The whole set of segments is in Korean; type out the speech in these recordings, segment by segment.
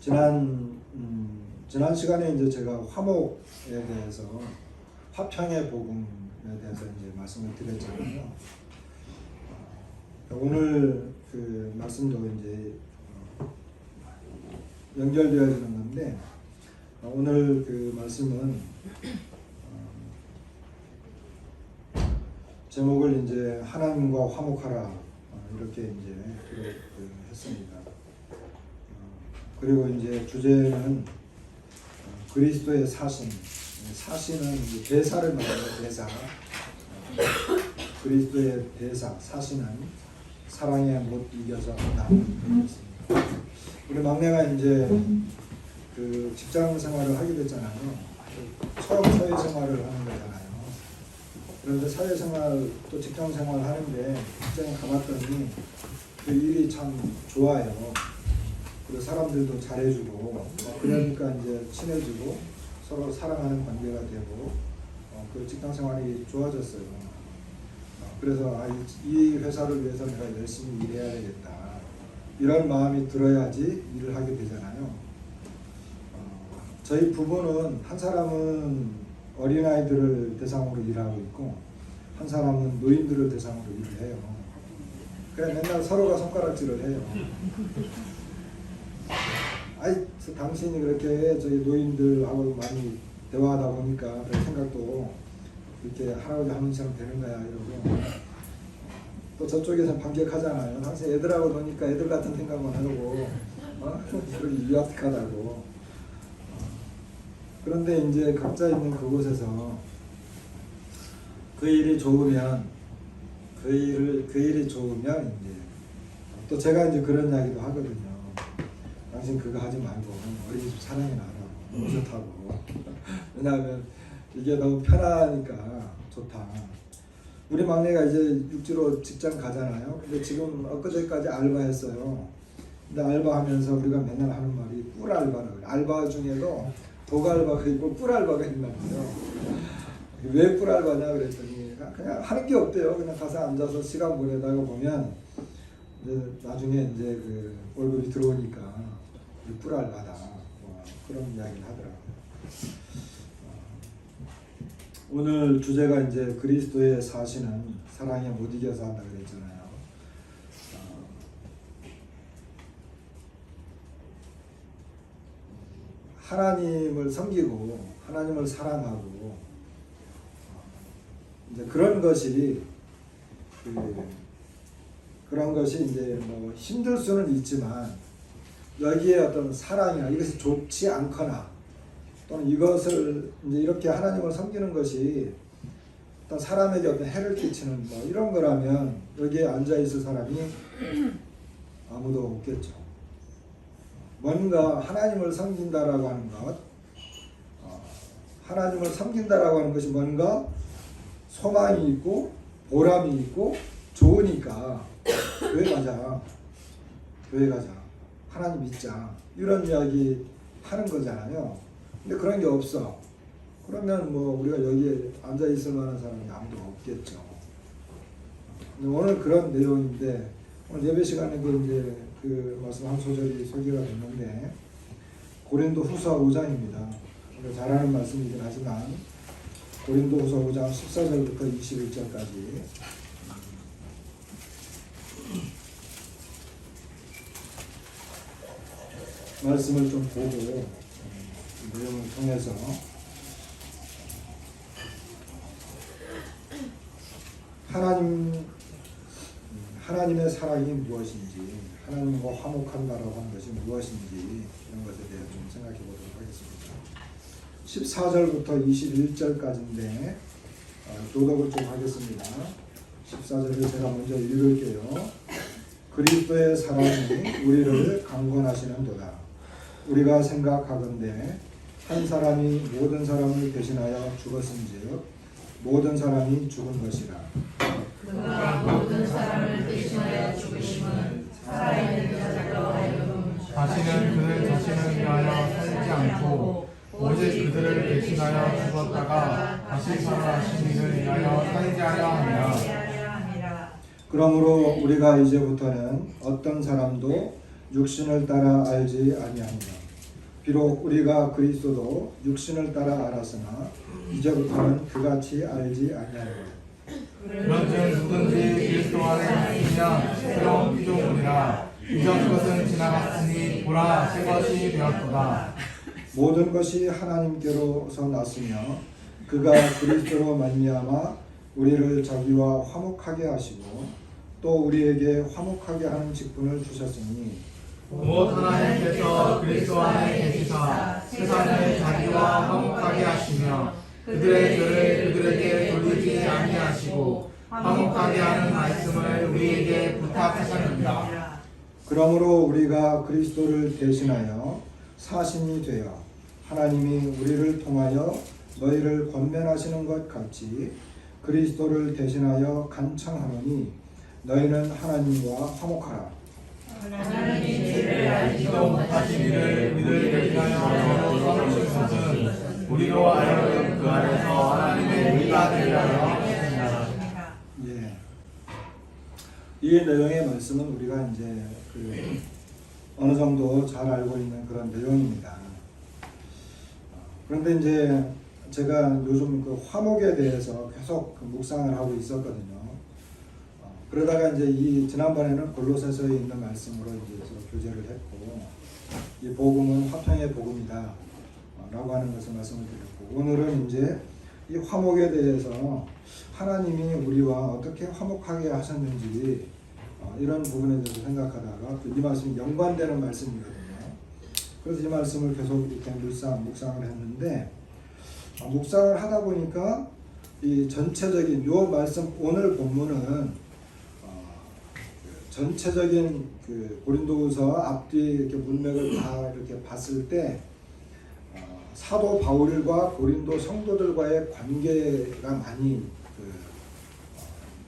지난 시간에 이제 제가 화목에 대해서 화평의 복음에 대해서 이제 말씀을 드렸잖아요. 오늘 그 말씀도 이제 연결되어지는 건데, 오늘 그 말씀은 제목을 이제 하나님과 화목하라 이렇게 이제 했습니다. 그리고 이제 주제는 그리스도의 사신. 사신은 이제 대사를 말하는 대사. 그리스도의 대사, 사신은 사랑에 못 이겨서 한다. 우리 막내가 이제 그 직장 생활을 하게 됐잖아요. 처음 사회생활을 하는 거잖아요. 그런데 사회생활 또 직장 생활 하는데 직장에 가봤더니 그 일이 참 좋아요. 그리고 사람들도 잘해주고 그러니까 이제 친해지고 서로 사랑하는 관계가 되고 그 직장 생활이 좋아졌어요. 그래서 이 회사를 위해서 내가 열심히 일해야 되겠다 이런 마음이 들어야지 일을 하게 되잖아요. 저희 부부는 한 사람은 어린아이들을 대상으로 일하고 있고 한 사람은 노인들을 대상으로 일을 해요. 그래 맨날 서로가 손가락질을 해요. 당신이 그렇게 저희 노인들하고 많이 대화하다 보니까 그런 생각도 이렇게 할아버지 할머니처럼 되는 거야 이러고, 또 저쪽에서는 반격하잖아요. 당신 애들하고 노니까 애들 같은 생각만 하고 그러기 유약하다고. 그런데 이제 각자 있는 그곳에서 그 일이 좋으면 그 일이 좋으면 이제 또 제가 이제 그런 이야기도 하거든요. 당신 그거 하지 말고 어린이집 사랑이 나라고 너무 좋다고. 왜냐하면 이게 너무 편하니까 좋다. 우리 막내가 이제 육지로 직장 가잖아요. 근데 지금 엊그제까지 알바했어요. 근데 알바하면서 우리가 맨날 하는 말이 꿀 알바라고 그래. 알바 중에도 독 알바가 있고 꿀 알바가 있나봐요. 왜 꿀 알바냐 그랬더니 그냥 하는 게 없대요. 그냥 가서 앉아서 시간 보내다가 보면 이제 나중에 이제 그 월급이 들어오니까 꿀 알바다 그런 이야기를 하더라고요. 오늘 주제가 이제 그리스도의 사신은 사랑에 못 이겨서 한다 그랬잖아요. 하나님을 섬기고 하나님을 사랑하고 이제 그런 것이 그런 것이 이제 뭐 힘들 수는 있지만 여기에 어떤 사랑이나 이것이 좋지 않거나 또는 이것을 이제 이렇게 하나님을 섬기는 것이 어떤 사람에게 어떤 해를 끼치는 뭐 이런 거라면 여기에 앉아 있을 사람이 아무도 없겠죠. 뭔가 하나님을 섬긴다라고 하는 것, 하나님을 섬긴다라고 하는 것이 뭔가 소망이 있고 보람이 있고 좋으니까 교회 가자, 하나님 믿자 이런 이야기 하는 거잖아요. 근데 그런 게 없어. 그러면 뭐 우리가 여기에 앉아 있을 만한 사람이 아무도 없겠죠. 오늘 그런 내용인데 오늘 예배 시간에 이제 그 말씀 한 소절이 소개가 됐는데 고린도후서 5장입니다. 잘 아는 말씀이긴 하지만 고린도후서 5장 14절부터 21절까지 말씀을 좀 보고 내용을 통해서 하나님의 사랑이 무엇인지, 하나님과 화목한다라고 하는 것이 무엇인지 이런 것에 대해 좀 생각해 보도록 하겠습니다. 14절부터 21절까지인데 교독을 좀 하겠습니다. 14절을 제가 먼저 읽을게요. 그리스도의 사랑이 우리를 강권하시는도다. 우리가 생각하건대 한 사람이 모든 사람을 대신하여 죽었은즉 모든 사람이 죽은 것이라. 그가 모든 사람을 대신하여 죽으심은 살아있는 자들로 하여금 다시는 그들 자신을 위하여 살지 않고 오직 그들을 대신하여 죽었다가 다시 살아나신 이를 위하여 살게 하려 함이라. 그러므로 우리가 이제부터는 어떤 사람도 육신을 따라 알지 아니하노라. 비록 우리가 그리스도도 육신을 따라 알았으나 이제부터는 그같이 알지 아니하리라. 그런즉 누구든지 그리스도 안에 있으면 새로운 피조물이라 이전 것은 지나갔으니 보라 새 것이 되었도다. 모든 것이 하나님께로서 났으며 그가 그리스도로 말미암아 우리를 자기와 화목하게 하시고 또 우리에게 화목하게 하는 직분을 주셨으니 무엇 하나님께서 그리스도 안에 계시사 세상을 자기와 화목하게 하시며 그들의 죄를 그들에게 돌리지 아니하시고 화목하게 하는 말씀을 우리에게 부탁하셨느니라. 그러므로 우리가 그리스도를 대신하여 사신이 되어 하나님이 우리를 통하여 너희를 권면하시는 것 같이 그리스도를 대신하여 간청하노니 너희는 하나님과 화목하라. 하나님이 죄를 알지도 못하신 이를 우리를 대신하여 삼으신 것은 우리로 하여금 그 안에서 하나님의 의가 되려 하였습니다. 예. 이 내용의 말씀은 우리가 이제 어느 정도 잘 알고 있는 그런 내용입니다. 그런데 이제 제가 요즘 그 화목에 대해서 계속 묵상을 하고 있었거든요. 그러다가 이제 이 지난번에는 골로새서에 있는 말씀으로 이제 교제를 했고, 이 복음은 화평의 복음이다 라고 하는 것을 말씀을 드렸고, 오늘은 이제 이 화목에 대해서 하나님이 우리와 어떻게 화목하게 하셨는지 이런 부분에 대해서 생각하다가 이 말씀이 연관되는 말씀이거든요. 그래서 이 말씀을 계속 이렇게 묵상을 했는데, 묵상을 하다 보니까 이 전체적인 요 말씀 오늘 본문은 전체적인 그 고린도후서 앞뒤 이렇게 문맥을 다 이렇게 봤을 때 사도 바울과 고린도 성도들과의 관계가 많이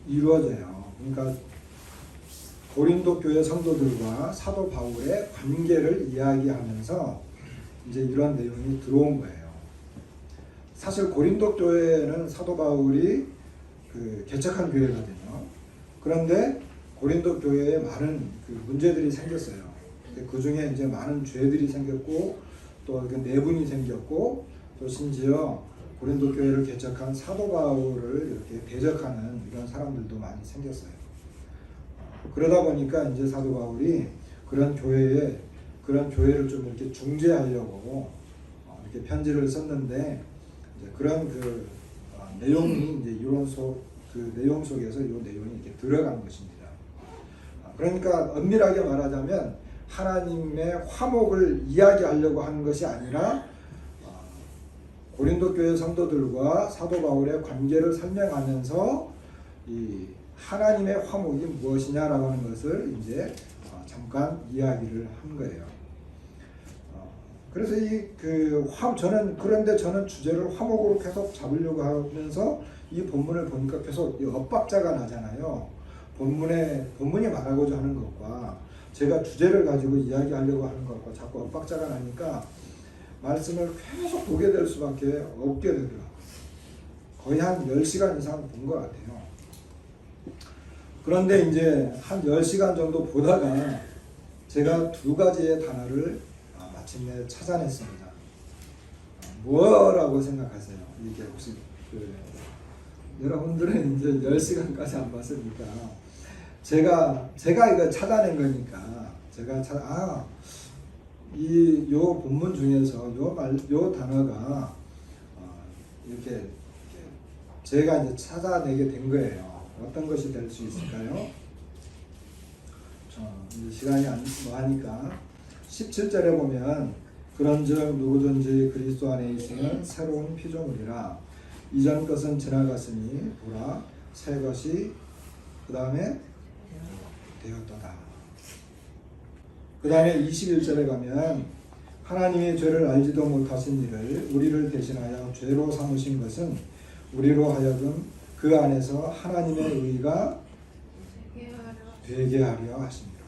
이루어져요. 그러니까 고린도 교회 성도들과 사도 바울의 관계를 이야기하면서 이제 이런 내용이 들어온 거예요. 사실 고린도 교회는 사도 바울이 개척한 교회거든요. 그런데 고린도 교회에 많은 문제들이 생겼어요. 그 중에 이제 많은 죄들이 생겼고 또 내분이 생겼고 또 심지어 고린도 교회를 개척한 사도 바울을 이렇게 대적하는 이런 사람들도 많이 생겼어요. 그러다 보니까 이제 사도 바울이 그런 교회를 좀 이렇게 중재하려고 이렇게 편지를 썼는데 이제 그런 내용이 이제 그 내용 속에서 이 내용이 이렇게 들어간 것입니다. 그러니까 엄밀하게 말하자면 하나님의 화목을 이야기하려고 하는 것이 아니라 고린도 교회 성도들과 사도 바울의 관계를 설명하면서 이 하나님의 화목이 무엇이냐라고 하는 것을 이제 잠깐 이야기를 한 거예요. 그래서 저는 주제를 화목으로 계속 잡으려고 하면서 이 본문을 보니까 계속 엇박자가 나잖아요. 본문이 말하고자 하는 것과 제가 주제를 가지고 이야기하려고 하는 것과 자꾸 엇박자가 나니까 말씀을 계속 보게 될 수밖에 없게 되더라고요. 거의 한 10시간 이상 본 것 같아요. 그런데 이제 한 10시간 정도 보다가 제가 두 가지의 단어를 마침내 찾아냈습니다. 뭐라고 생각하세요? 이게 혹시 여러분들은 이제 10시간까지 안 봤으니까 제가 이거 찾아낸 거니까 요 본문 중에서 요 단어가 이렇게 제가 이제 찾아내게 된 거예요. 어떤 것이 될 수 있을까요? 이제 시간이 안 하니까 17절에 보면 그런즉 누구든지 그리스도 안에 있으면 새로운 피조물이라 이전 것은 지나갔으니 보라 새 것이 그 다음에 되었도다. 그 다음에 21절에 가면 하나님의 죄를 알지도 못하신 이를 우리를 대신하여 죄로 삼으신 것은 우리로 하여금 그 안에서 하나님의 의가 되게 하려 하십니다.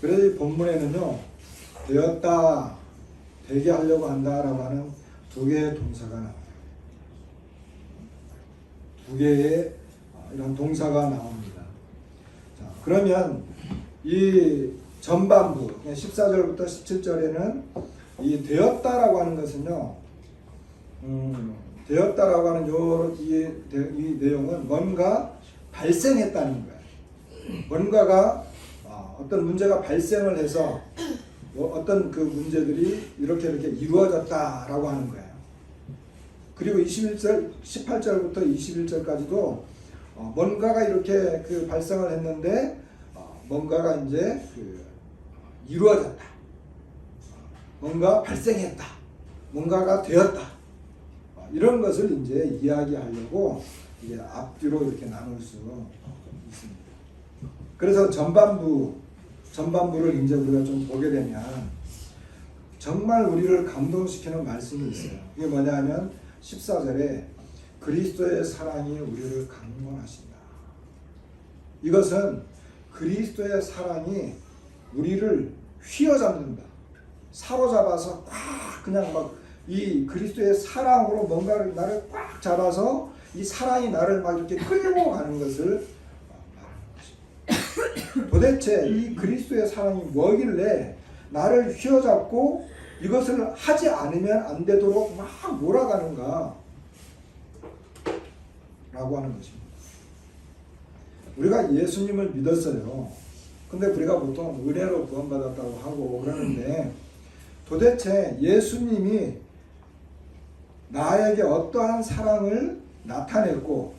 그래서 이 본문에는요 되었다, 되게 하려고 한다라고 하는 두 개의 동사가 나와요. 두 개의 이런 동사가 나옵니다. 자, 그러면 이 전반부 14절부터 17절에는 이 되었다라고 하는 것은요, 되었다라고 하는 이 내용은 뭔가 발생했다는 거예요. 뭔가가 어떤 문제가 발생을 해서 어떤 그 문제들이 이렇게 이루어졌다라고 하는 거예요. 그리고 18절부터 21절까지도 뭔가가 이렇게 그 발생을 했는데 뭔가가 이제 그 이루어졌다. 뭔가 발생했다. 뭔가가 되었다. 이런 것을 이제 이야기하려고 이제 앞뒤로 이렇게 나눌 수 있습니다. 그래서 전반부를 이제 우리가 좀 보게 되면 정말 우리를 감동시키는 말씀이 있어요. 이게 뭐냐 하면 14절에 그리스도의 사랑이 우리를 강권하신다. 이것은 그리스도의 사랑이 우리를 휘어잡는다. 사로잡아서 꽉 그냥 막 이 그리스도의 사랑으로 뭔가를 나를 꽉 잡아서 이 사랑이 나를 막 이렇게 끌고 가는 것을 말하는 것입니다. 도대체 이 그리스도의 사랑이 뭐길래 나를 휘어잡고 이것을 하지 않으면 안 되도록 막 몰아가는가 라고 하는 것입니다. 우리가 예수님을 믿었어요. 근데 우리가 보통 은혜로 구원받았다고 하고 그러는데 도대체 예수님이 나에게 어떠한 사랑을 나타냈고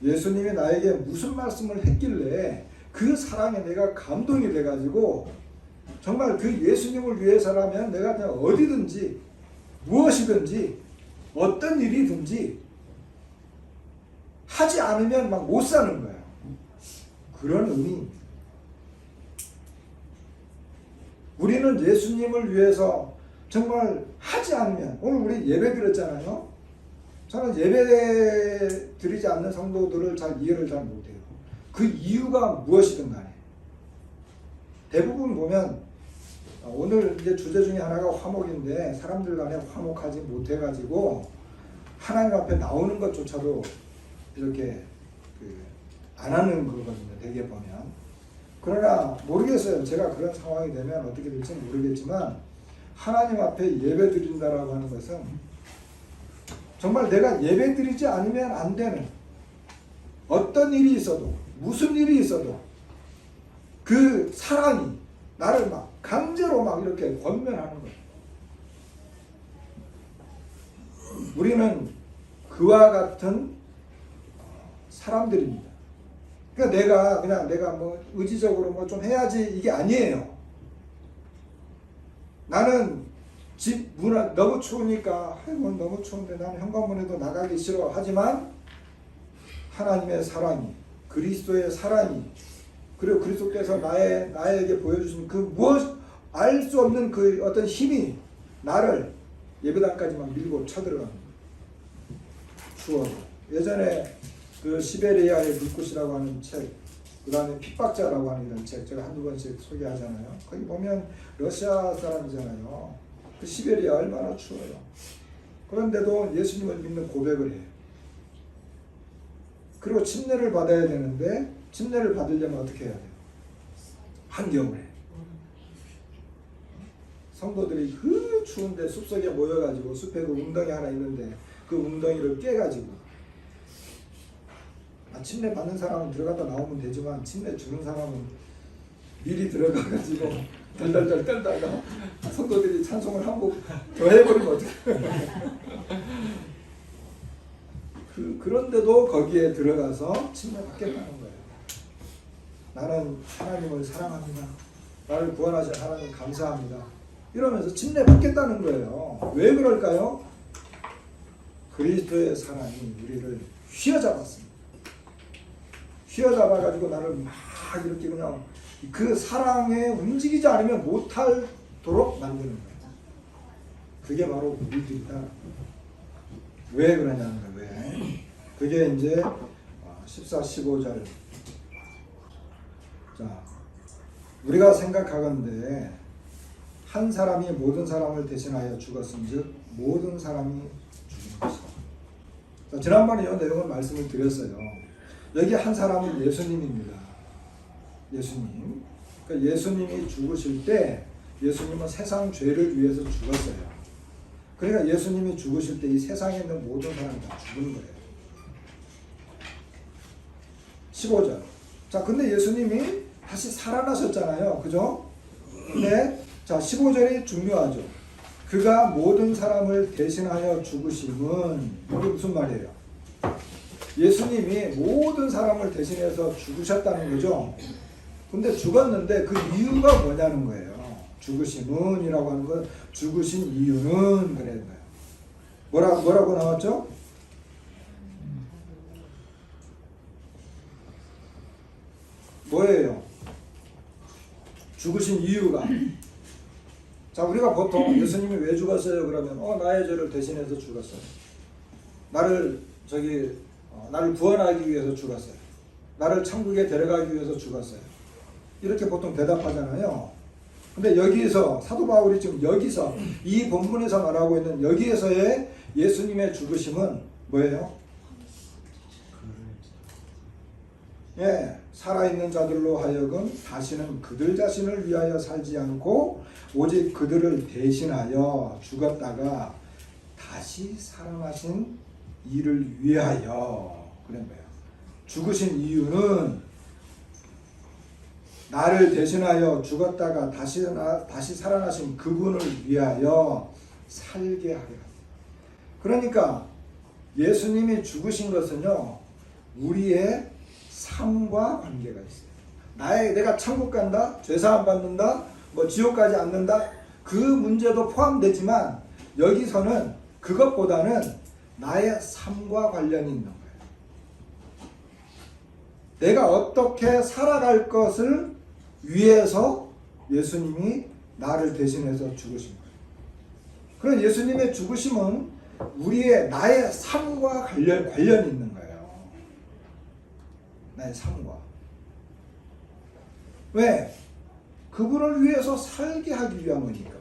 예수님이 나에게 무슨 말씀을 했길래 그 사랑에 내가 감동이 돼가지고 정말 그 예수님을 위해서라면 내가 그냥 어디든지 무엇이든지 어떤 일이든지 하지 않으면 막 못 사는 거예요. 그런 의미입니다. 우리는 예수님을 위해서 정말 하지 않으면 오늘 우리 예배 드렸잖아요. 저는 예배 드리지 않는 성도들을 이해를 잘 못해요. 그 이유가 무엇이든 간에 대부분 보면 오늘 이제 주제 중에 하나가 화목인데 사람들 간에 화목하지 못해가지고 하나님 앞에 나오는 것조차도 이렇게 안 하는 거거든요. 대개 보면. 그러나 모르겠어요. 제가 그런 상황이 되면 어떻게 될지 모르겠지만 하나님 앞에 예배 드린다라고 하는 것은 정말 내가 예배 드리지 않으면 안 되는 어떤 일이 있어도 무슨 일이 있어도 그 사랑이 나를 막 강제로 막 이렇게 권면하는 거예요. 우리는 그와 같은 사람들입니다. 그러니까 내가 뭐 의지적으로 뭐 좀 해야지 이게 아니에요. 나는 집 문 너무 추우니까 아이고 너무 추운데 나는 현관문에도 나가기 싫어 하지만 하나님의 사랑이 그리스도의 사랑이 그리고 그리스도께서 나에게 보여주신 그 무엇 알 수 없는 그 어떤 힘이 나를 예배당까지만 밀고 쳐들어갑니다. 추워도. 예전에 그 시베리아의 물꽃이라고 하는 책, 그 다음에 핍박자라고 하는 이런 책 제가 한두 번씩 소개하잖아요. 거기 보면 러시아 사람이잖아요. 그 시베리아 얼마나 추워요. 그런데도 예수님을 믿는 고백을 해요. 그리고 침례를 받아야 되는데 침례를 받으려면 어떻게 해야 돼요? 한겨울에 성도들이 그 추운데 숲속에 모여가지고 숲에 그 웅덩이 하나 있는데 그 웅덩이를 깨가지고 침례 받는 사람은 들어갔다 나오면 되지만 침례 주는 사람은 미리 들어가가지고 덜덜덜 떨다가 성도들이 찬송을 한 곡 더 해버리면 어떡해. 그런데도 거기에 들어가서 침례 받겠다는 거예요. 나는 하나님을 사랑합니다. 나를 구원하신 하나님 감사합니다. 이러면서 침례 받겠다는 거예요. 왜 그럴까요? 그리스도의 사랑이 우리를 휘어잡았습니다. 휘어잡아가지고 나를 막 이렇게 그냥 그 사랑에 움직이지 않으면 못하도록 만드는 거예요. 그게 바로 우리들이다. 왜 그러냐는 거예요. 왜? 그게 이제 14, 15절. 자, 우리가 생각하건대 한 사람이 모든 사람을 대신하여 죽었은즉 모든 사람이 죽은 것이다. 자, 지난번에 이 내용을 말씀을 드렸어요. 여기 한 사람은 예수님입니다. 예수님. 그러니까 예수님이 죽으실 때 예수님은 세상 죄를 위해서 죽었어요. 그러니까 예수님이 죽으실 때 이 세상에 있는 모든 사람이 다 죽은 거예요. 15절. 자, 근데 예수님이 다시 살아나셨잖아요. 그죠? 근데 자, 15절이 중요하죠. 그가 모든 사람을 대신하여 죽으심은, 이게 무슨 말이에요? 예수님이 모든 사람을 대신해서 죽으셨다는 거죠. 근데 죽었는데 그 이유가 뭐냐는 거예요. 죽으심은 이라고 하는 건 죽으신 이유는 그래요. 뭐라고 나왔죠? 뭐예요? 죽으신 이유가. 자, 우리가 보통 예수님이 왜 죽었어요? 그러면 나의 죄를 대신해서 죽었어요. 나를 구원하기 위해서 죽었어요. 나를 천국에 데려가기 위해서 죽었어요. 이렇게 보통 대답하잖아요. 근데 여기서 사도 바울이 지금 여기서 이 본문에서 말하고 있는 여기에서의 예수님의 죽으심은 뭐예요? 예, 살아있는 자들로 하여금 다시는 그들 자신을 위하여 살지 않고 오직 그들을 대신하여 죽었다가 다시 살아나신 이를 위하여 그런 거예요. 죽으신 이유는 나를 대신하여 죽었다가 다시 살아나신 그분을 위하여 살게 하려. 그러니까 예수님이 죽으신 것은요, 우리의 삶과 관계가 있어요. 내가 천국 간다, 죄사함 받는다, 지옥 가지 않는다, 그 문제도 포함되지만 여기서는 그것보다는 나의 삶과 관련이 있는 거예요. 내가 어떻게 살아갈 것을 위해서 예수님이 나를 대신해서 죽으신 거예요. 그런 예수님의 죽으심은 나의 삶과 관련이 있는 거예요. 나의 삶과. 왜? 그분을 위해서 살게 하기 위함이니까.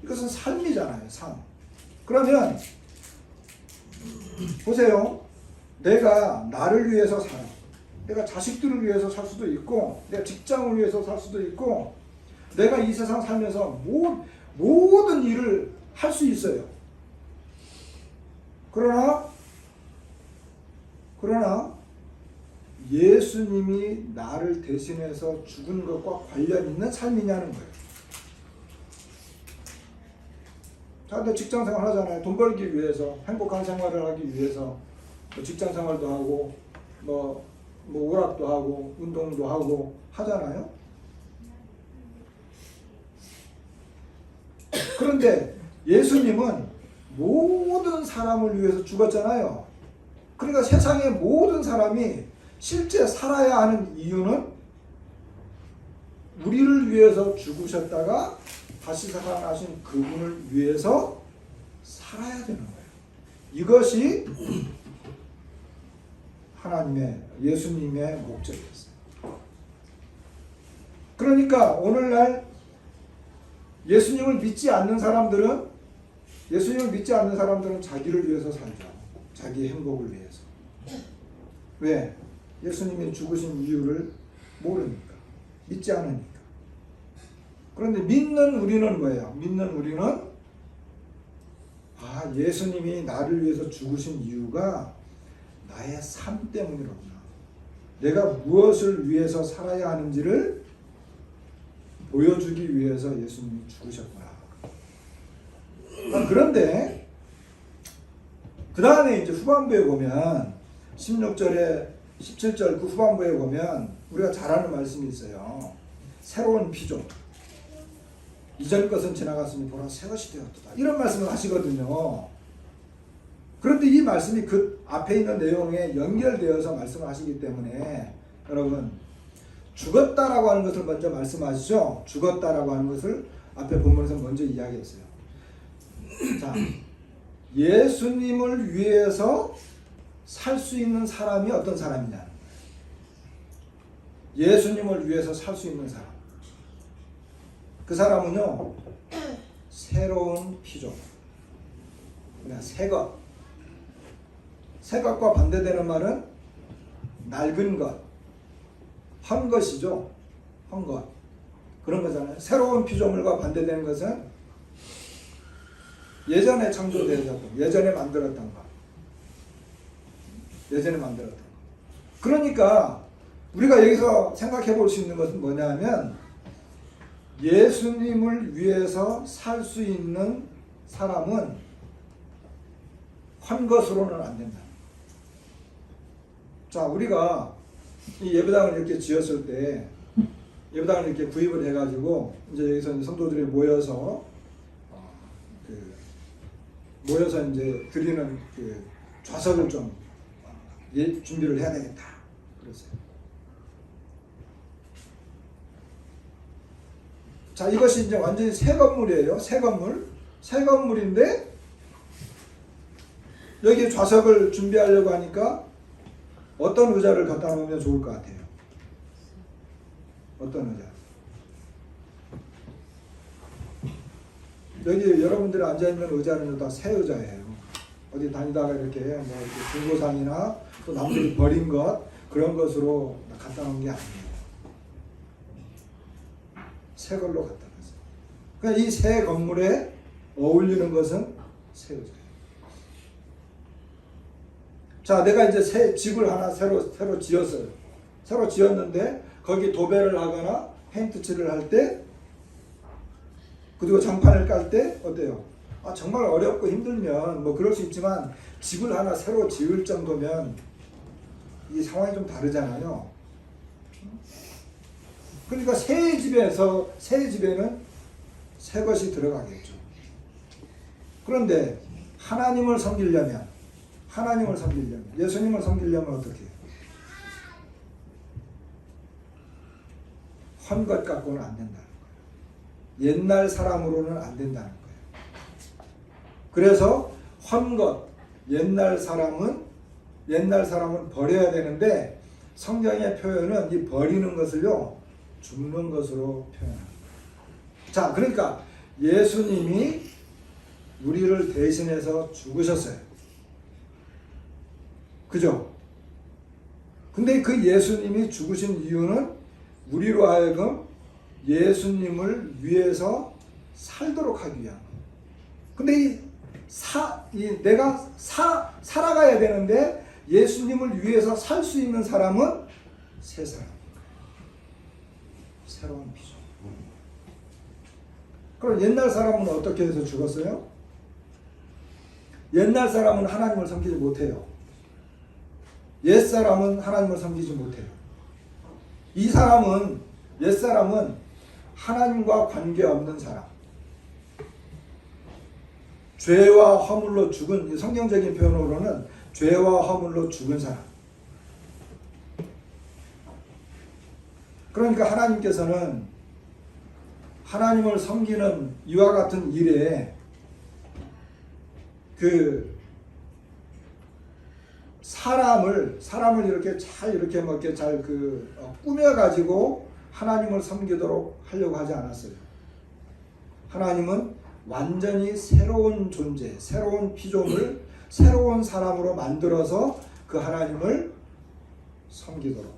이것은 삶이잖아요, 삶. 그러면 보세요. 내가 나를 위해서 살아. 내가 자식들을 위해서 살 수도 있고, 내가 직장을 위해서 살 수도 있고, 내가 이 세상 살면서 모든 일을 할 수 있어요. 그러나 예수님이 나를 대신해서 죽은 것과 관련 있는 삶이냐는 거예요. 자, 근데 직장 생활 하잖아요. 돈 벌기 위해서, 행복한 생활을 하기 위해서 직장 생활도 하고, 오락도 하고, 운동도 하고 하잖아요. 그런데 예수님은 모든 사람을 위해서 죽었잖아요. 그러니까 세상의 모든 사람이 실제 살아야 하는 이유는 우리를 위해서 죽으셨다가 다시 살아나신 그분을 위해서 살아야 되는 거예요. 이것이 예수님의 목적이었어요. 그러니까 오늘날 예수님을 믿지 않는 사람들은 자기를 위해서 살죠. 자기의 행복을 위해서. 왜? 예수님이 죽으신 이유를 모르니까. 믿지 않으니까. 그런데 믿는 우리는 뭐예요? 믿는 우리는 예수님이 나를 위해서 죽으신 이유가 나의 삶 때문이로구나. 내가 무엇을 위해서 살아야 하는지를 보여주기 위해서 예수님이 죽으셨구나. 그런데 그 다음에 이제 후반부에 보면 16절에 17절 그 후반부에 보면 우리가 잘 아는 말씀이 있어요. 새로운 피조. 이전 것은 지나갔으니 보라 새 것이 되었도다. 이런 말씀을 하시거든요. 그런데 이 말씀이 그 앞에 있는 내용에 연결되어서 말씀을 하시기 때문에 여러분 죽었다라고 하는 것을 먼저 말씀하시죠. 죽었다라고 하는 것을 앞에 본문에서 먼저 이야기했어요. 자, 예수님을 위해서 살 수 있는 사람이 어떤 사람이냐? 예수님을 위해서 살 수 있는 사람. 그 사람은요, 새로운 피조. 그냥 새 것. 새 것과 반대되는 말은 낡은 것. 헛 것이죠. 헛 것. 그런 거잖아요. 새로운 피조물과 반대되는 것은 예전에 창조되었고 예전에 만들었던 것. 예전에 만들었던 것. 그러니까 우리가 여기서 생각해 볼 수 있는 것은 뭐냐면 예수님을 위해서 살 수 있는 사람은 한 것으로는 안 된다. 자, 우리가 이 예배당을 이렇게 지었을 때 예배당을 이렇게 구입을 해가지고 이제 여기서 성도들이 모여서 이제 드리는 그 좌석을 좀 준비를 해야 되겠다. 그랬어요. 자, 이것이 이제 완전히 새 건물이에요. 새 건물. 새 건물인데 여기 좌석을 준비하려고 하니까 어떤 의자를 갖다 놓으면 좋을 것 같아요? 어떤 의자? 여기 여러분들이 앉아있는 의자는 다 새 의자예요. 어디 다니다가 이렇게 뭐 이렇게 중고상이나 또 남들이 버린 것 그런 것으로 갖다 놓은 게 아니에요. 새 걸로 갖다 놨어요. 그러니까 이 새 건물에 어울리는 것은 새 의자예요. 자, 내가 이제 새 집을 하나 새로 지었어요. 새로 지었는데 거기 도배를 하거나 페인트칠을 할 때 그리고 장판을 깔 때 어때요? 아, 정말 어렵고 힘들면 뭐 그럴 수 있지만 집을 하나 새로 지을 정도면 이 상황이 좀 다르잖아요. 그러니까 새 집에는 새 것이 들어가겠죠. 그런데 하나님을 섬기려면 예수님을 섬기려면 어떻게 해요? 한 것 갖고는 안 된다는 거예요. 옛날 사람으로는 안 된다는 거예요. 그래서 한 것, 옛날 사람은 버려야 되는데 성경의 표현은 이 버리는 것을요 죽는 것으로 표현합니다. 자, 그러니까 예수님이 우리를 대신해서 죽으셨어요. 그죠? 근데 그 예수님이 죽으신 이유는 우리로 하여금 예수님을 위해서 살도록 하기 위한 거예요. 근데 내가 살아가야 되는데 예수님을 위해서 살 수 있는 사람은 새 사람. 새로운 피조. 그럼 옛날 사람은 어떻게 해서 죽었어요? 옛날 사람은 하나님을 섬기지 못해요. 옛 사람은 하나님을 섬기지 못해요. 옛 사람은 하나님과 관계없는 사람. 죄와 허물로 죽은, 성경적인 표현으로는 죄와 허물로 죽은 사람. 그러니까 하나님께서는 하나님을 섬기는 이와 같은 일에 사람을 이렇게 잘 꾸며가지고 하나님을 섬기도록 하려고 하지 않았어요. 하나님은 완전히 새로운 존재, 새로운 피조물, 새로운 사람으로 만들어서 그 하나님을 섬기도록,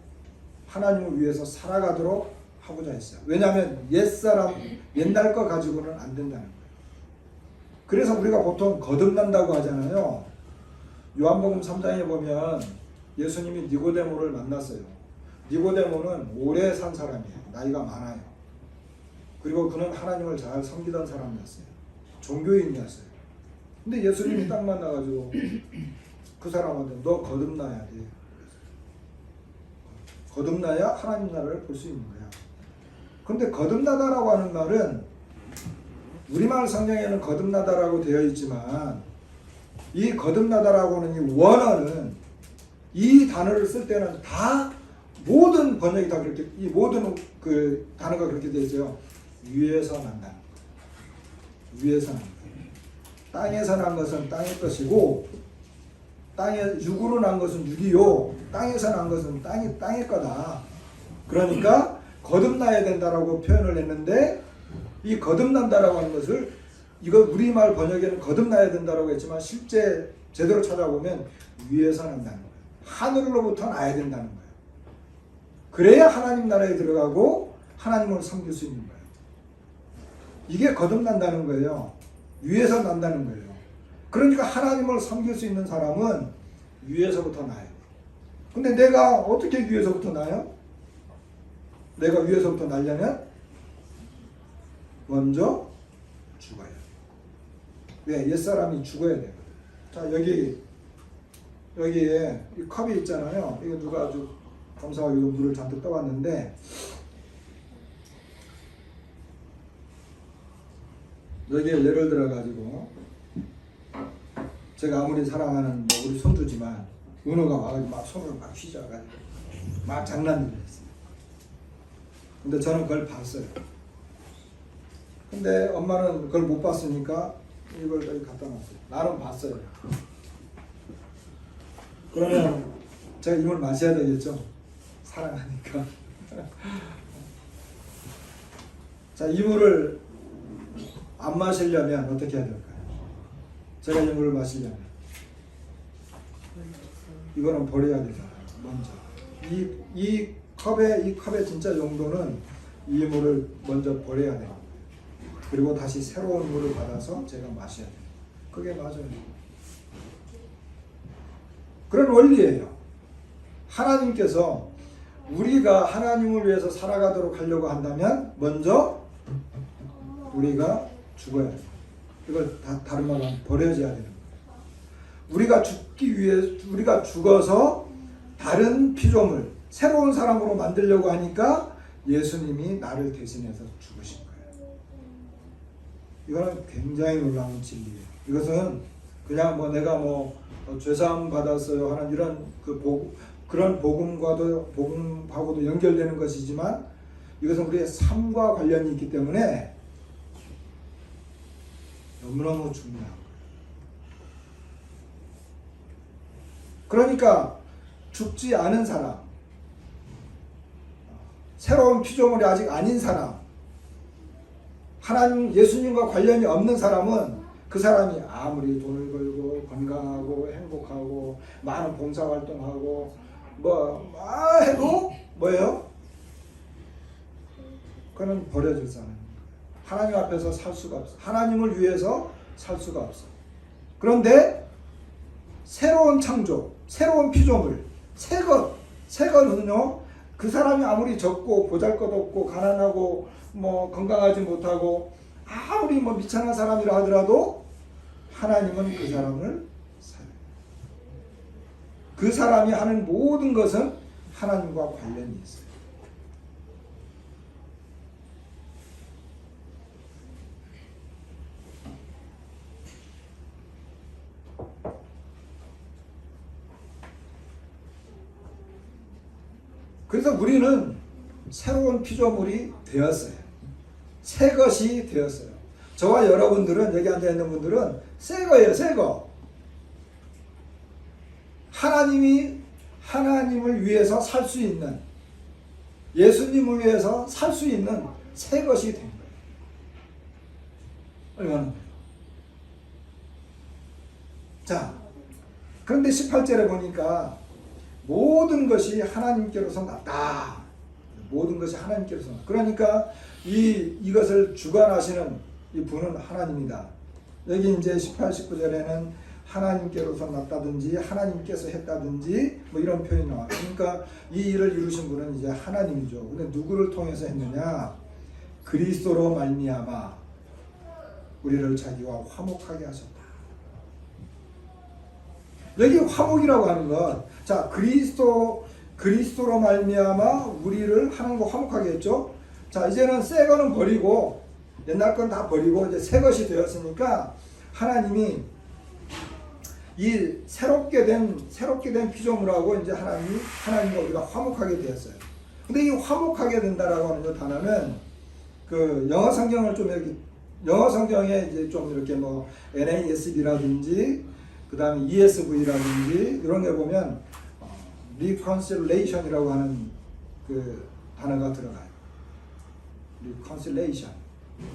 하나님을 위해서 살아가도록 하고자 했어요. 왜냐하면 옛날 거 가지고는 안 된다는 거예요. 그래서 우리가 보통 거듭난다고 하잖아요. 요한복음 3장에 보면 예수님이 니고데모를 만났어요. 니고데모는 오래 산 사람이에요. 나이가 많아요. 그리고 그는 하나님을 잘 섬기던 사람이었어요. 종교인이었어요. 근데 예수님이 딱 만나가지고 그 사람한테 너 거듭나야 돼. 거듭나야 하나님 나라를 볼 수 있는 거야. 근데 거듭나다라고 하는 말은 우리말 성경에는 거듭나다라고 되어 있지만 이 거듭나다라고 하는 이 원어는 이 단어를 쓸 때는 다 모든 번역이 다 그렇게 이 모든 그 단어가 그렇게 되어 있어요. 위에서 난다는 거예요. 위에서 난 거예요. 땅에서 난 것은 땅의 것이고 육으로 난 것은 육이요 땅에서 난 것은 땅의 거다. 그러니까 거듭나야 된다라고 표현을 했는데 이 거듭난다라고 하는 것을 이거 우리말 번역에는 거듭나야 된다라고 했지만 실제 제대로 찾아보면 위에서 난다는 거예요. 하늘로부터 나야 된다는 거예요. 그래야 하나님 나라에 들어가고 하나님을 섬길 수 있는 거예요. 이게 거듭난다는 거예요. 위에서 난다는 거예요. 그러니까 하나님을 섬길 수 있는 사람은 위에서부터 나요. 근데 내가 어떻게 위에서부터 나요? 내가 위에서부터 날려면 먼저 죽어야 돼요. 왜? 옛사람이 죽어야 되거든. 자, 여기에 이 컵이 있잖아요. 이거 누가 아주 감사하게 물을 잔뜩 떠왔는데, 여기에 예를 들어 가지고 제가 아무리 사랑하는 뭐 우리 손주지만 은호가 와가지고 막 손을 막 휘저어가지고 막 장난을 했어요. 근데 저는 그걸 봤어요. 근데 엄마는 그걸 못 봤으니까 이걸 여기 갖다 놨어요. 나는 봤어요. 그러면 제가 이 물 마셔야 되겠죠? 사랑하니까. 자, 이 물을 안 마시려면 어떻게 해야 될까요? 제가 이 물을 마시려면 이거는 버려야 되잖아요. 먼저 이 컵의 진짜 용도는 이 물을 먼저 버려야 돼요. 그리고 다시 새로운 물을 받아서 제가 마셔야 돼요. 그게 맞아요. 그런 원리예요. 하나님께서 우리가 하나님을 위해서 살아가도록 하려고 한다면 먼저 우리가 죽어야 돼요. 이걸 다른 말로 하면 버려져야 되는 거예요. 우리가 죽기 위해 우리가 죽어서 다른 피조물, 새로운 사람으로 만들려고 하니까 예수님이 나를 대신해서 죽으신 거예요. 이거는 굉장히 놀라운 진리예요. 이것은 그냥 뭐 내가 죄사함 받았어요 하는 이런 그런 복음하고도 연결되는 것이지만 이것은 우리의 삶과 관련이 있기 때문에 너무너무 중요한 거예요. 그러니까 죽지 않은 사람, 새로운 피조물이 아직 아닌 사람, 하나님 예수님과 관련이 없는 사람은 그 사람이 아무리 돈을 벌고 건강하고 행복하고 많은 봉사활동하고 해도 뭐예요? 그는 버려질 사람. 하나님 앞에서 살 수가 없어. 하나님을 위해서 살 수가 없어. 그런데 새로운 창조, 새로운 피조물, 새거는요. 그 사람이 아무리 적고 보잘것없고 가난하고 건강하지 못하고 아무리 미천한 사람이라 하더라도 하나님은 그 사람을 살려요. 그 사람이 하는 모든 것은 하나님과 관련이 있어요. 그래서 우리는 새로운 피조물이 되었어요. 새 것이 되었어요. 저와 여러분들은, 여기 앉아있는 분들은 새 거예요, 새 거. 하나님을 위해서 살 수 있는, 예수님을 위해서 살 수 있는 새 것이 된 거예요. 얼마나 돼요? 자, 그런데 18절에 보니까 모든 것이 하나님께로서 났다. 모든 것이 하나님께로서 났다. 그러니까 이것을 주관하시는 이 분은 하나님이다. 여기 이제 18, 19절에는 하나님께로서 났다든지 하나님께서 했다든지 이런 표현이 나와요. 그러니까 이 일을 이루신 분은 이제 하나님이죠. 근데 누구를 통해서 했느냐? 그리스도로 말미암아 우리를 자기와 화목하게 하셨다. 여기 화목이라고 하는 것, 자, 그리스도로 말미암아 우리를 하나님과 화목하게 했죠. 자, 이제는 새 거는 버리고 옛날 건 다 버리고 이제 새 것이 되었으니까 하나님이 이 새롭게 된 피조물하고 이제 하나님과 우리가 화목하게 되었어요. 근데 이 화목하게 된다라고 하는 이 단어는 그 영어 성경을 영어 성경에 이제 좀 이렇게 NASB라든지 그 다음에 ESV라든지 이런 게 보면 reconciliation이라고 하는 그 단어가 들어가요. reconciliation.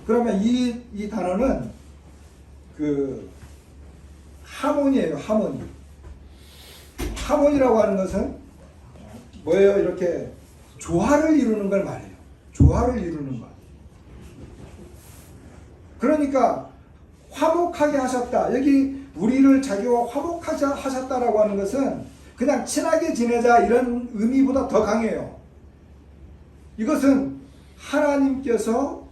그러면 이 단어는 그 하모니예요, 하모니. 하모니라고 하는 것은 뭐예요? 이렇게 조화를 이루는 걸 말해요. 조화를 이루는 것. 그러니까 화목하게 하셨다. 여기 우리를 자기와 화목하게 하셨다라고 하는 것은 그냥 친하게 지내자 이런 의미보다 더 강해요. 이것은 하나님께서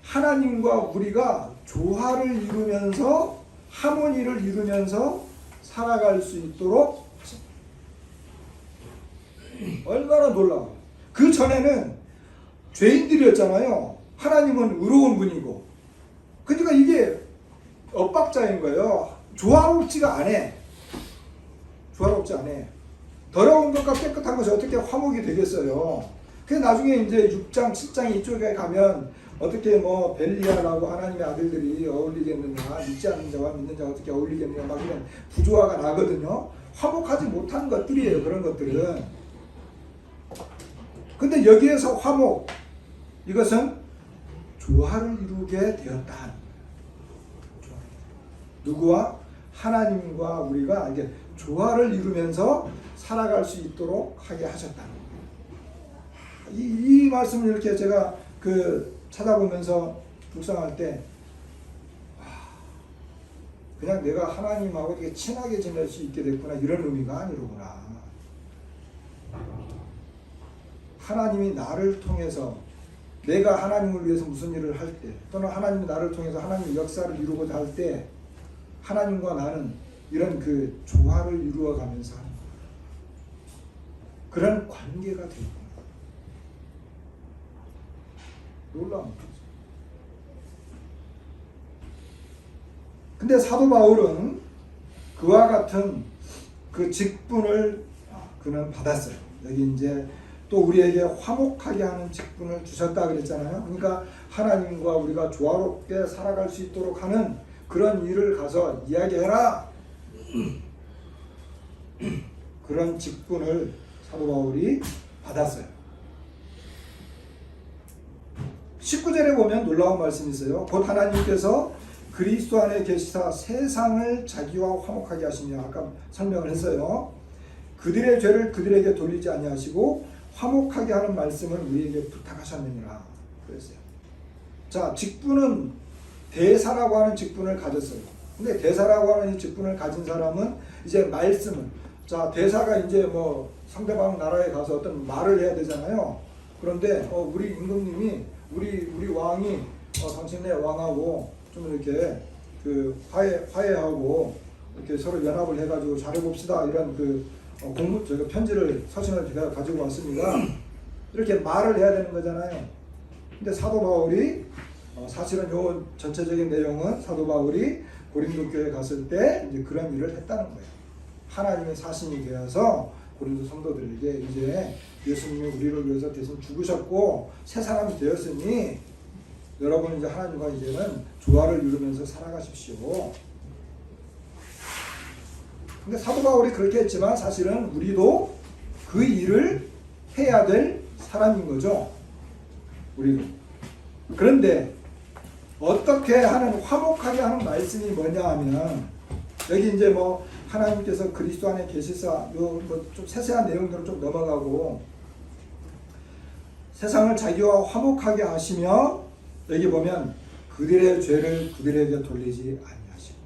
하나님과 우리가 조화를 이루면서 하모니를 이루면서 살아갈 수 있도록 얼마나 놀라워. 그 전에는 죄인들이었잖아요. 하나님은 의로운 분이고. 그러니까 이게 엇박자인 거예요. 조화롭지가 않아. 조화롭지 않아. 더러운 것과 깨끗한 것이 어떻게 화목이 되겠어요. 그래서 나중에 이제 6장, 7장 이쪽에 가면 어떻게 뭐 벨리아라고 하나님의 아들들이 어울리겠느냐, 믿지 않는 자와 믿는 자가 어떻게 어울리겠느냐 막 이런 부조화가 나거든요. 화목하지 못한 것들이에요. 그런 것들은. 근데 여기에서 화목, 이것은 조화를 이루게 되었다. 누구와? 하나님과 우리가 이게 조화를 이루면서 살아갈 수 있도록 하게 하셨다. 이 말씀을 이렇게 제가 찾아보면서 묵상할 때, 그냥 내가 하나님하고 되게 친하게 지낼 수 있게 됐구나, 이런 의미가 아니로구나. 하나님이 나를 통해서 내가 하나님을 위해서 무슨 일을 할 때, 또는 하나님이 나를 통해서 하나님의 역사를 이루고자 할 때, 하나님과 나는 이런 그 조화를 이루어가면서 하는 그런 관계가 되고 놀라운 거죠. 근데 사도 바울은 그와 같은 그 직분을 그는 받았어요. 여기 이제 또 우리에게 화목하게 하는 직분을 주셨다 그랬잖아요. 그러니까 하나님과 우리가 조화롭게 살아갈 수 있도록 하는 그런 일을 가서 이야기해라. 그런 직분을 사도 바울이 받았어요. 19절에 보면 놀라운 말씀이 있어요. 곧 하나님께서 그리스도 안에 계시사 세상을 자기와 화목하게 하시며, 아까 설명을 했어요. 그들의 죄를 그들에게 돌리지 아니하시고 화목하게 하는 말씀을 우리에게 부탁하셨느니라 그랬어요. 자, 직분은 대사라고 하는 직분을 가졌어요. 근데 대사라고 하는 이 직분을 가진 사람은 이제 말씀을, 자, 대사가 이제 뭐 상대방 나라에 가서 어떤 말을 해야 되잖아요. 그런데 우리 임금님이 우리 왕이 당신네 왕하고 좀 이렇게 화해하고 이렇게 서로 연합을 해가지고 잘해봅시다, 이런 저희가 편지를, 서신을 제가 가지고 왔습니다. 이렇게 말을 해야 되는 거잖아요. 근데 사도 바울이 사실은 요 전체적인 내용은 사도 바울이 고린도 교회에 갔을 때 이제 그런 일을 했다는 거예요. 하나님의 사신이 되어서 고린도 성도들에게 이제 예수님이 우리를 위해서 대신 죽으셨고 새 사람이 되었으니 여러분 이제 하나님과 이제는 조화를 이루면서 살아가십시오. 근데 사도 바울이 그렇게 했지만 사실은 우리도 그 일을 해야 될 사람인 거죠. 우리도. 그런데 어떻게 하는, 화목하게 하는 말씀이 뭐냐 하면, 여기 이제 뭐 하나님께서 그리스도 안에 계시사, 좀 세세한 내용들은 좀 넘어가고, 세상을 자기와 화목하게 하시며, 여기 보면 그들의 죄를 그들에게 돌리지 아니하시고,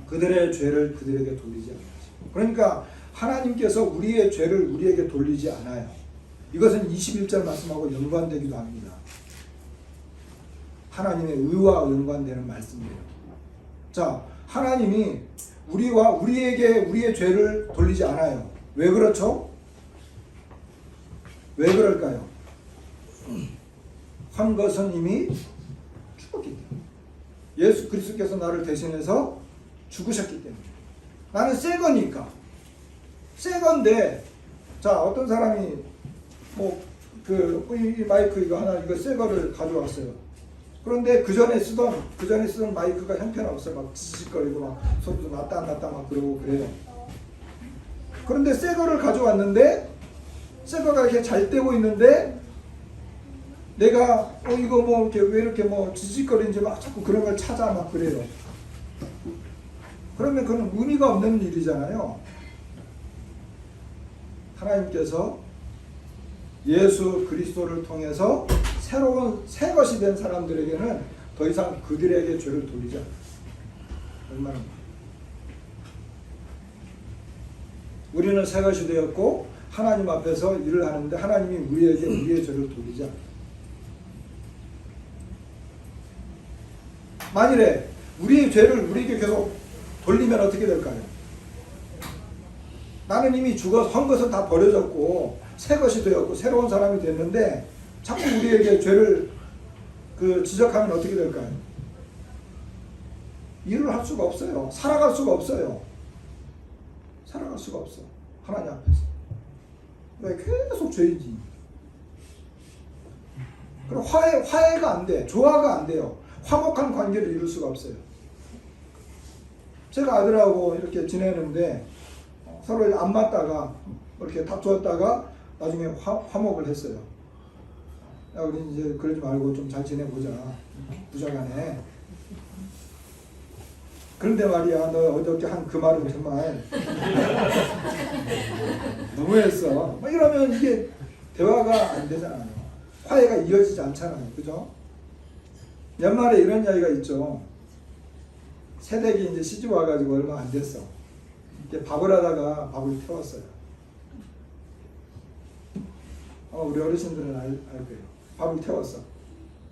그들의 죄를 그들에게 돌리지 아니하시고. 그러니까 하나님께서 우리의 죄를 우리에게 돌리지 않아요. 이것은 21절 말씀하고 연관되기도 합니다. 하나님의 의와 연관되는 말씀이에요. 자, 하나님이 우리에게 우리의 죄를 돌리지 않아요. 왜 그렇죠? 왜 그럴까요? 한 것은 이미 죽었기 때문에. 예수 그리스도께서 나를 대신해서 죽으셨기 때문에. 나는 새 거니까. 새 건데, 자, 어떤 사람이 이 마이크 이거 하나, 이거 새 거를 가져왔어요. 그런데 그 전에 쓰던 마이크가 형편없어. 막 지직거리고 막 소리도 났다 안 났다 막 그러고 그래요. 그런데 새 거를 가져왔는데, 새 거가 이렇게 잘 떼고 있는데, 내가 이거 뭐 이렇게 왜 이렇게 뭐 지직거리는지 막 자꾸 그런 걸 찾아 막 그래요. 그러면 그건 의미가 없는 일이잖아요. 하나님께서 예수 그리스도를 통해서 새로운 새 것이 된 사람들에게는 더 이상 그들에게 죄를 돌리지 않아요. 얼마나 많아요. 우리는 새 것이 되었고 하나님 앞에서 일을 하는데 하나님이 우리에게 우리의 죄를 돌리지 않아요. 만일에 우리의 죄를 우리에게 계속 돌리면 어떻게 될까요? 나는 이미 죽어서 한 것은 다 버려졌고 새 것이 되었고 새로운 사람이 됐는데 자꾸 우리에게 죄를 지적하면 어떻게 될까요? 일을 할 수가 없어요. 살아갈 수가 없어요. 살아갈 수가 없어. 하나님 앞에서. 왜 계속 죄이지. 그럼 화해가 안 돼. 조화가 안 돼요. 화목한 관계를 이룰 수가 없어요. 제가 아들하고 이렇게 지내는데 서로 안 맞다가 이렇게 다투었다가 나중에 화목을 했어요. 야, 우리 이제 그러지 말고 좀 잘 지내보자. 부자간에. 그런데 말이야, 너 어저께 한 그 말은 정말 너무했어. 막 이러면 이게 대화가 안 되잖아요. 화해가 이어지지 않잖아요. 그죠? 연말에 이런 이야기가 있죠. 새댁이 이제 시집 와가지고 얼마 안 됐어. 이렇게 밥을 하다가 밥을 태웠어요. 우리 어르신들은 알 거예요. 밥을 태웠어.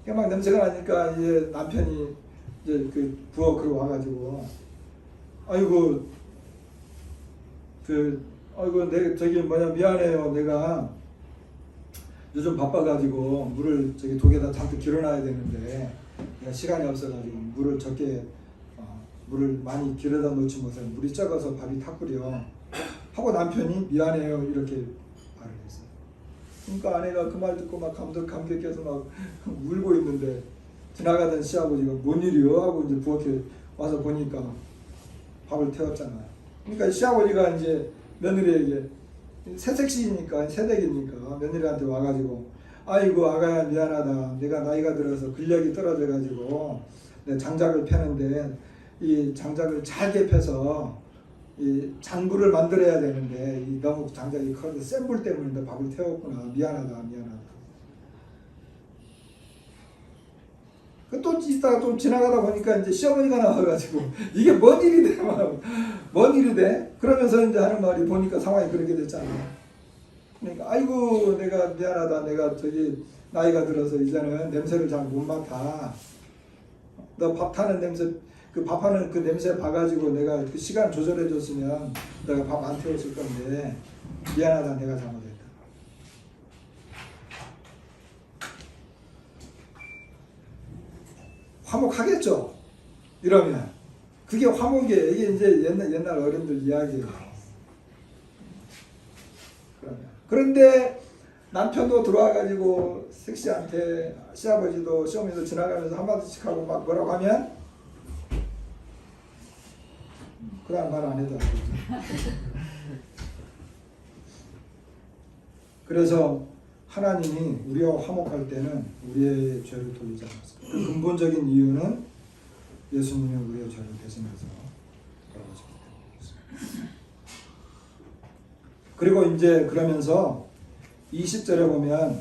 막 냄새가 나니까 이제 남편이 이제 부엌 와가지고, 아이고, 미안해요. 내가 요즘 바빠가지고 물을 독에다 잔뜩 길어놔야 되는데, 내가 시간이 없어가지고 물을 많이 길어다 놓지 못해서 물이 적어서 밥이 탔구려 하고 남편이 미안해요. 이렇게 말을 했어요. 그러니까 아내가 그 말 듣고 막 감격해서 막 울고 있는데, 지나가던 시아버지가 뭔 일이요? 하고 이제 부엌에 와서 보니까 밥을 태웠잖아요. 그러니까 시아버지가 이제 며느리에게 새색시니까 새댁이니까 며느리한테 와가지고, 아이고 아가야 미안하다. 내가 나이가 들어서 근력이 떨어져가지고 내 장작을 패는데 이 장작을 잘게 패서 이 잔불을 만들어야 되는데 이 너무 장작이 커서 센 불 때문에 밥을 태웠구나. 미안하다. 또 있다가 좀 지나가다 보니까 이제 시어머니가 나와가지고 이게 뭔 일이 돼? 뭔 일이 돼? 그러면서 이제 하는 말이 보니까 상황이 그렇게 됐잖아요. 그러니까 아이고 내가 미안하다. 내가 나이가 들어서 이제는 냄새를 잘 못 맡아. 너 밥 타는 냄새, 밥하는 그 냄새 봐가지고 내가 그 시간 조절해줬으면 내가 밥 안 태웠을 건데 미안하다. 내가 잘못했다. 화목하겠죠? 이러면 그게 화목이에요. 이게 이제 옛날 어른들 이야기예요. 그런데 남편도 들어와가지고 색시한테 시아버지도 시어머니도 지나가면서 한마디씩 하고 막 뭐라고 하면 그 다음 말 안 해도 안 되죠. 그래서 하나님이 우리와 화목할 때는 우리의 죄를 돌리지 않았습니다. 그 근본적인 이유는 예수님이 우리의 죄를 대신해서 돌아가셨기 때문입니다. 그리고 이제 그러면서 20절에 보면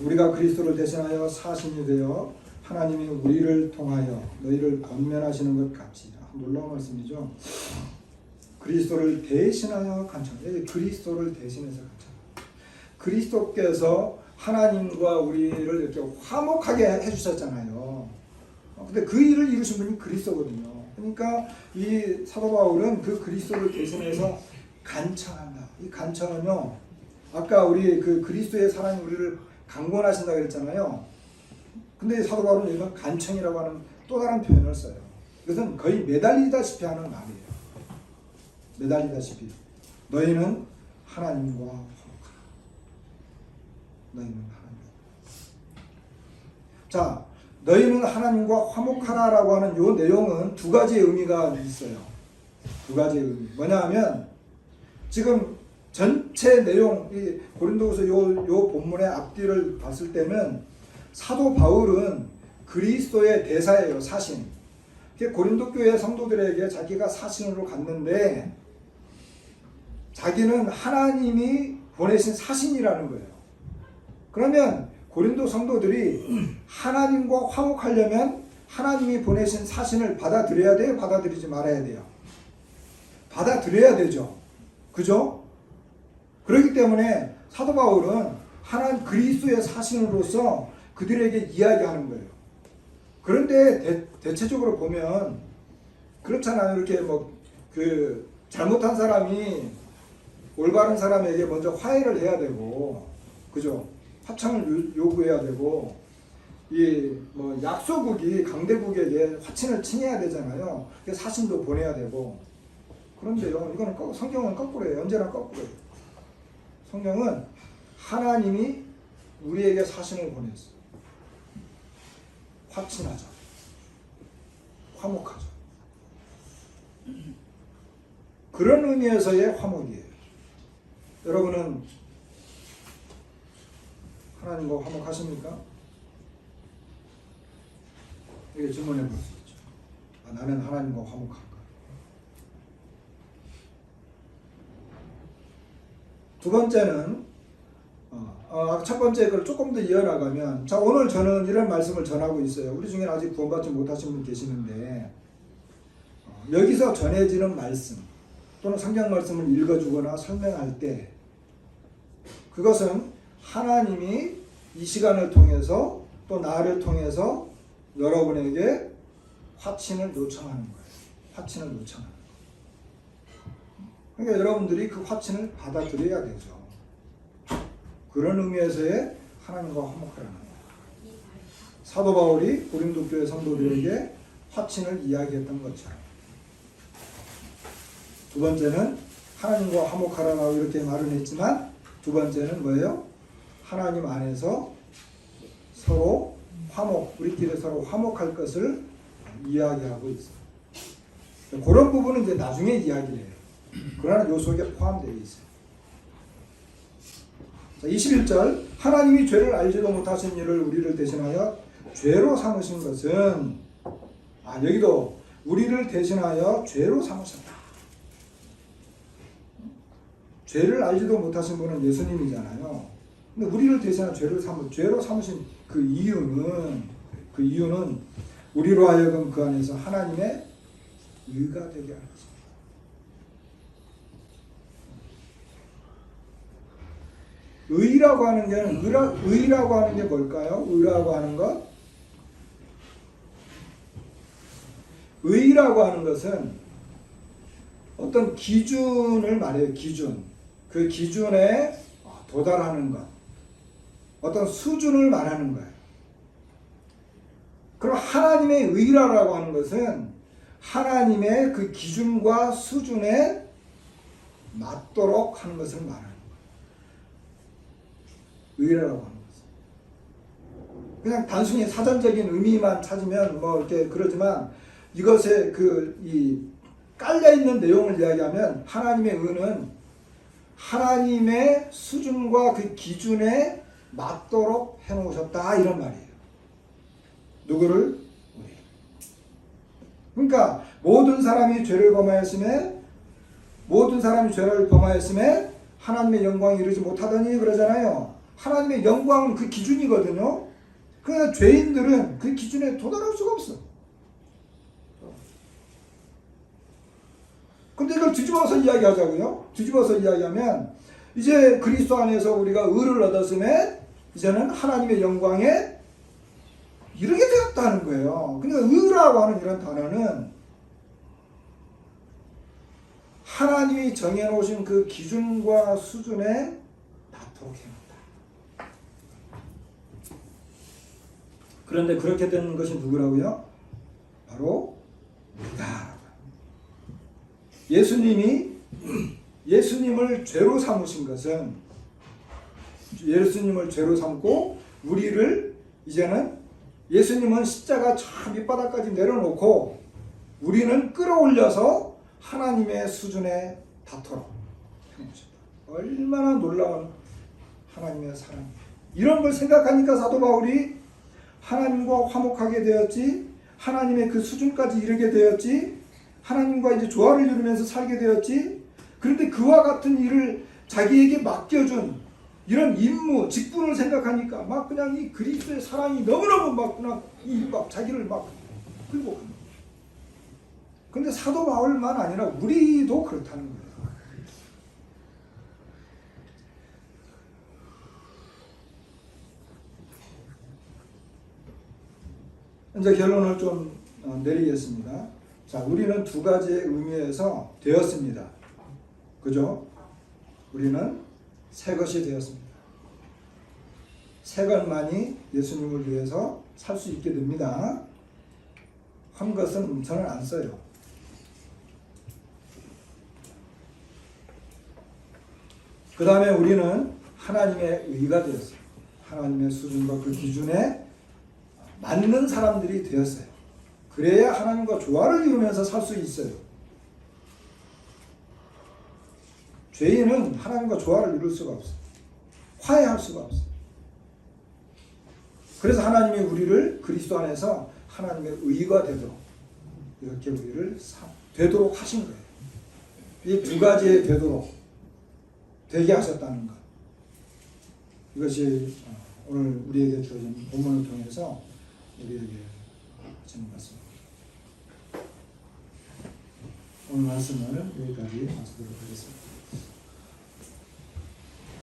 우리가 그리스도를 대신하여 사신이 되어 하나님이 우리를 통하여 너희를 권면하시는 것 같이, 놀라운 말씀이죠. 그리스도를 대신하여 간청. 그리스도를 대신해서 간청. 그리스도께서 하나님과 우리를 이렇게 화목하게 해주셨잖아요. 근데 그 일을 이루신 분이 그리스도거든요. 그러니까 이 사도 바울은 그 그리스도를 대신해서 간청한다. 이 간청은요, 아까 우리 그 그리스도의 사랑이 우리를 강권하신다 그랬잖아요. 근데 사도 바울은 여기서 간청이라고 하는 또 다른 표현을 써요. 이것은 거의 매달리다시피 하는 말이에요. 매달리다시피. 너희는 하나님과 화목하라. 너희는 하나님과. 자, 너희는 하나님과 화목하라라고 하는 이 내용은 두 가지의 의미가 있어요. 두 가지의 의미. 뭐냐 하면 지금 전체 내용, 이 고린도후서 요 본문의 앞뒤를 봤을 때는 사도 바울은 그리스도의 대사예요. 사신. 고린도 교회 성도들에게 자기가 사신으로 갔는데 자기는 하나님이 보내신 사신이라는 거예요. 그러면 고린도 성도들이 하나님과 화목하려면 하나님이 보내신 사신을 받아들여야 돼요? 받아들이지 말아야 돼요? 받아들여야 되죠. 그죠? 그렇기 때문에 사도 바울은 하나님 그리스도의 사신으로서 그들에게 이야기하는 거예요. 그런데 대체적으로 보면 그렇잖아요. 이렇게 잘못한 사람이 올바른 사람에게 먼저 화해를 해야 되고, 그죠? 화창을 요구해야 되고, 약소국이 강대국에게 화친을 칭해야 되잖아요. 사신도 보내야 되고. 그런데요, 이거는 성경은 거꾸로예요. 언제나 거꾸로예요. 성경은 하나님이 우리에게 사신을 보냈어요. 화친하자. 화목하자. 그런 의미에서의 화목이에요. 여러분은 하나님과 화목하십니까? 이게 질문해 볼 수 있죠. 나는 하나님과 화목한가? 두 번째는 첫 번째 걸 조금 더 이어나가면, 자, 오늘 저는 이런 말씀을 전하고 있어요. 우리 중에 아직 구원받지 못하신 분 계시는데, 여기서 전해지는 말씀 또는 성경 말씀을 읽어주거나 설명할 때 그것은 하나님이 이 시간을 통해서 또 나를 통해서 여러분에게 화친을 요청하는 거예요. 화친을 요청하는 거예요. 그러니까 여러분들이 그 화친을 받아들여야 되죠. 그런 의미에서의 하나님과 화목하라는 거예요. 사도 바울이 고린도 교회 성도들에게 화친을 이야기했던 것처럼. 두 번째는 하나님과 화목하라고 이렇게 말을 했지만, 두 번째는 뭐예요? 하나님 안에서 서로 우리끼리 서로 화목할 것을 이야기하고 있어요. 그런 부분은 이제 나중에 이야기해요. 그러나 요 속에 포함되어 있어요. 자, 21절, 하나님이 죄를 알지도 못하신 일을 우리를 대신하여 죄로 삼으신 것은, 여기도 우리를 대신하여 죄로 삼으셨다. 죄를 알지도 못하신 분은 예수님이잖아요. 근데 우리를 대신한 죄로 삼으신 그 이유는 우리로 하여금 그 안에서 하나님의 의가 되게 하는 것입니다. 의라고 하는 게 뭘까요? 의라고 하는 것? 의라고 하는 것은 어떤 기준을 말해요. 그 기준에 도달하는 것, 어떤 수준을 말하는 거예요. 그럼 하나님의 의라고 하는 것은 하나님의 그 기준과 수준에 맞도록 하는 것을 말하는 거예요. 의라고 하는 것은 그냥 단순히 사전적인 의미만 찾으면 이렇게 그러지만, 이것에 깔려 있는 내용을 이야기하면 하나님의 의는 하나님의 수준과 그 기준에 맞도록 해놓으셨다, 이런 말이에요. 누구를? 우리. 그러니까 모든 사람이 죄를 범하였음에 하나님의 영광에 이르지 못하더니 그러잖아요. 하나님의 영광은 그 기준이거든요. 그러니까 죄인들은 그 기준에 도달할 수가 없어. 근데 이걸 뒤집어서 이야기하자고요. 뒤집어서 이야기하면 이제 그리스도 안에서 우리가 의를 얻었음에 이제는 하나님의 영광에 이르게 되었다는 거예요. 그러니까 의라고 하는 이런 단어는 하나님이 정해놓으신 그 기준과 수준에 닿도록 해놓다. 그런데 그렇게 되는 것이 누구라고요? 바로 우리다. 예수님을 죄로 삼으신 것은, 예수님을 죄로 삼고 우리를 이제는, 예수님은 십자가 저 밑바닥까지 내려놓고 우리는 끌어올려서 하나님의 수준에 닿도록 해놓으셨다. 얼마나 놀라운 하나님의 사랑. 이런 걸 생각하니까 사도 바울이 하나님과 화목하게 되었지, 하나님의 그 수준까지 이르게 되었지, 하나님과 이제 조화를 이루면서 살게 되었지. 그런데 그와 같은 일을 자기에게 맡겨준 이런 임무, 직분을 생각하니까 막 그냥 이 그리스도의 사랑이 너무너무 막 그냥 막 자기를 막 끌고 가는 거예요. 근데 사도 바울만 아니라 우리도 그렇다는 거예요. 이제 결론을 좀 내리겠습니다. 자, 우리는 두 가지의 의미에서 되었습니다. 그죠? 우리는 새 것이 되었습니다. 새 것만이 예수님을 위해서 살 수 있게 됩니다. 한 것은 저는 안 써요. 그 다음에 우리는 하나님의 의가 되었어요. 하나님의 수준과 그 기준에 맞는 사람들이 되었어요. 그래야 하나님과 조화를 이루면서 살 수 있어요. 죄인은 하나님과 조화를 이룰 수가 없어요. 화해할 수가 없어요. 그래서 하나님이 우리를 그리스도 안에서 하나님의 의가 되도록 이렇게 우리를 되도록 하신 거예요. 이 두 가지에 되게 하셨다는 것. 이것이 오늘 우리에게 주어진 본문을 통해서 우리에게 하시는 말씀입니다. 오늘 말씀을 여기까지 마치도록 하겠습니다.